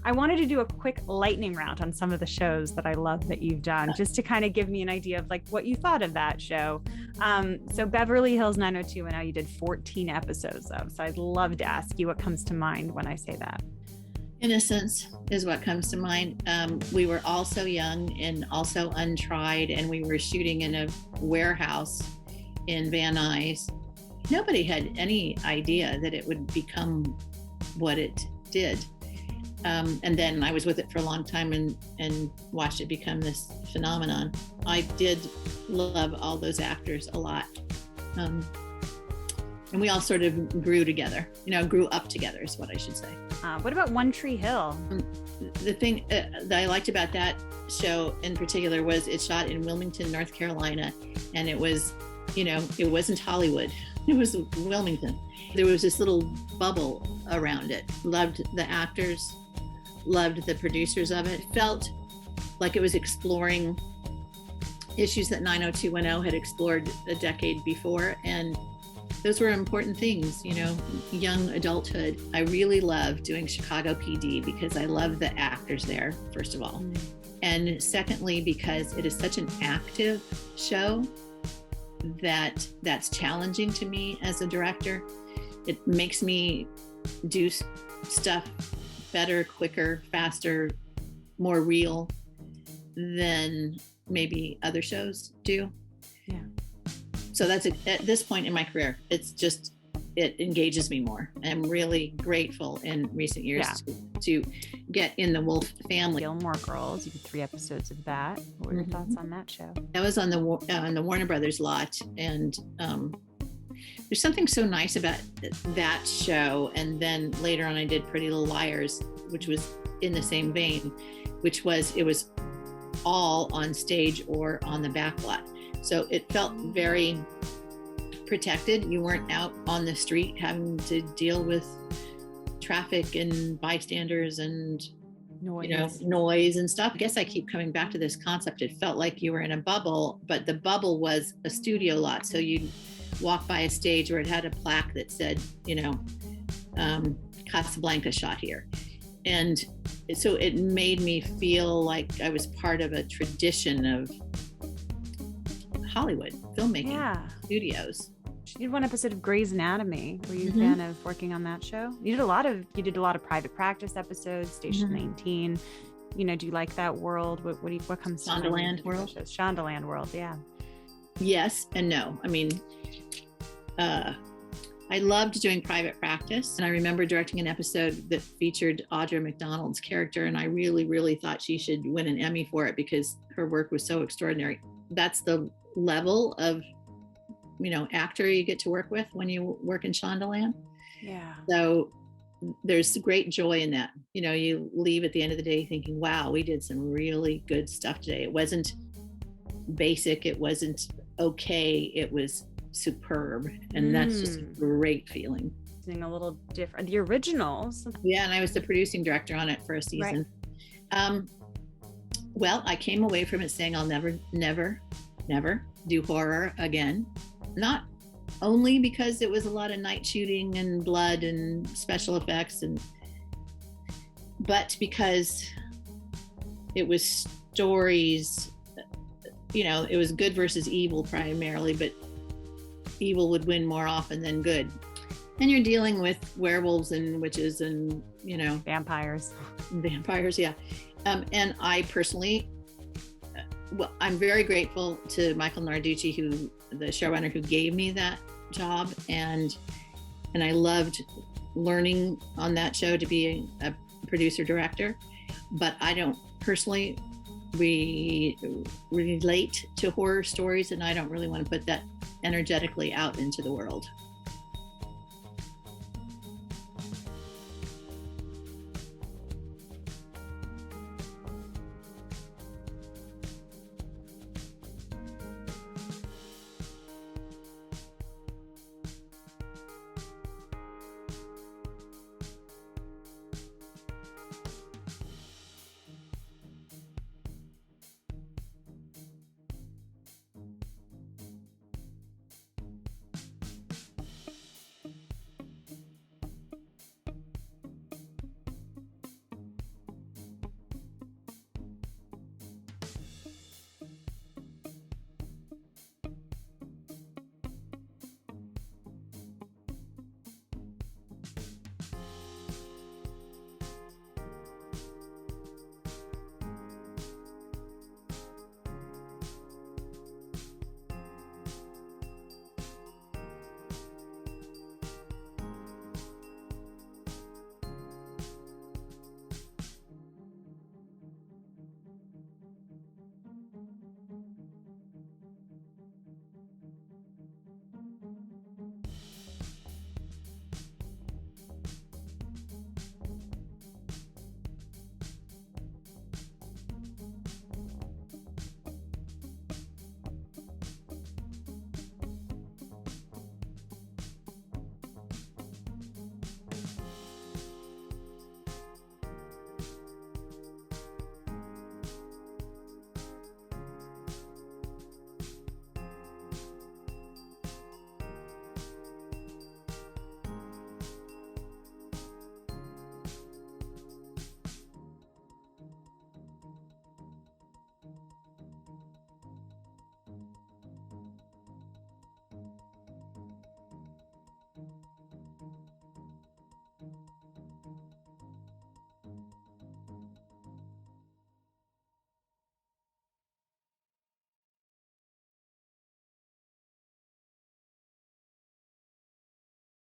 I wanted to do a quick lightning round on some of the shows that I love that you've done, just to kind of give me an idea of like what you thought of that show. So Beverly Hills 90210, you did 14 episodes of. So I'd love to ask you what comes to mind when I say that. Innocence is what comes to mind. We were all so young and also untried, and we were shooting in a warehouse in Van Nuys. Nobody had any idea that it would become what it did. And then I was with it for a long time and watched it become this phenomenon. I did love all those actors a lot. And we all sort of grew together, grew up together is what I should say. What about One Tree Hill? The thing that I liked about that show in particular was it shot in Wilmington, North Carolina. And it was, it wasn't Hollywood. It was Wilmington. There was this little bubble around it. Loved the actors, loved the producers of it. Felt like it was exploring issues that 90210 had explored a decade before. And those were important things, young adulthood. I really love doing Chicago PD because I love the actors there, first of all. And secondly, because it is such an active show that's challenging to me as a director. It makes me do stuff better, quicker, faster, more real than maybe other shows do. Yeah. So that's at this point in my career, it engages me more. I'm really grateful in recent years to get in the Wolf family. Gilmore Girls, you did 3 episodes of that. What were your thoughts on that show? That was on the Warner Brothers lot, and there's something so nice about that show. And then later on, I did Pretty Little Liars, which was in the same vein, it was all on stage or on the back lot. So it felt very protected. You weren't out on the street having to deal with traffic and bystanders and noise and stuff. I guess I keep coming back to this concept. It felt like you were in a bubble, but the bubble was a studio lot. So you'd walk by a stage where it had a plaque that said, Casablanca shot here. And so it made me feel like I was part of a tradition of Hollywood filmmaking studios. You did one episode of Grey's Anatomy. Were you a fan of working on that show? You did a lot of private practice episodes, Station 19. Do you like that world? What comes to Shondaland world? Shondaland world, yeah. Yes and no. I mean, I loved doing private practice. And I remember directing an episode that featured Audra McDonald's character. And I really, really thought she should win an Emmy for it because her work was so extraordinary. That's the level of, actor you get to work with when you work in Shondaland. Yeah. So there's great joy in that. You leave at the end of the day thinking, wow, we did some really good stuff today. It wasn't basic. It wasn't okay. It was superb. And that's just a great feeling. A little different. The originals. Yeah. And I was the producing director on it for a season. Right. Well, I came away from it saying I'll never do horror again. Not only because it was a lot of night shooting and blood and special effects, but because it was stories, it was good versus evil primarily, but evil would win more often than good. And you're dealing with werewolves and witches and, vampires, yeah. And I personally, I'm very grateful to Michael Narducci, the showrunner who gave me that job. And I loved learning on that show to be a producer director, but I don't personally relate to horror stories. And I don't really want to put that energetically out into the world.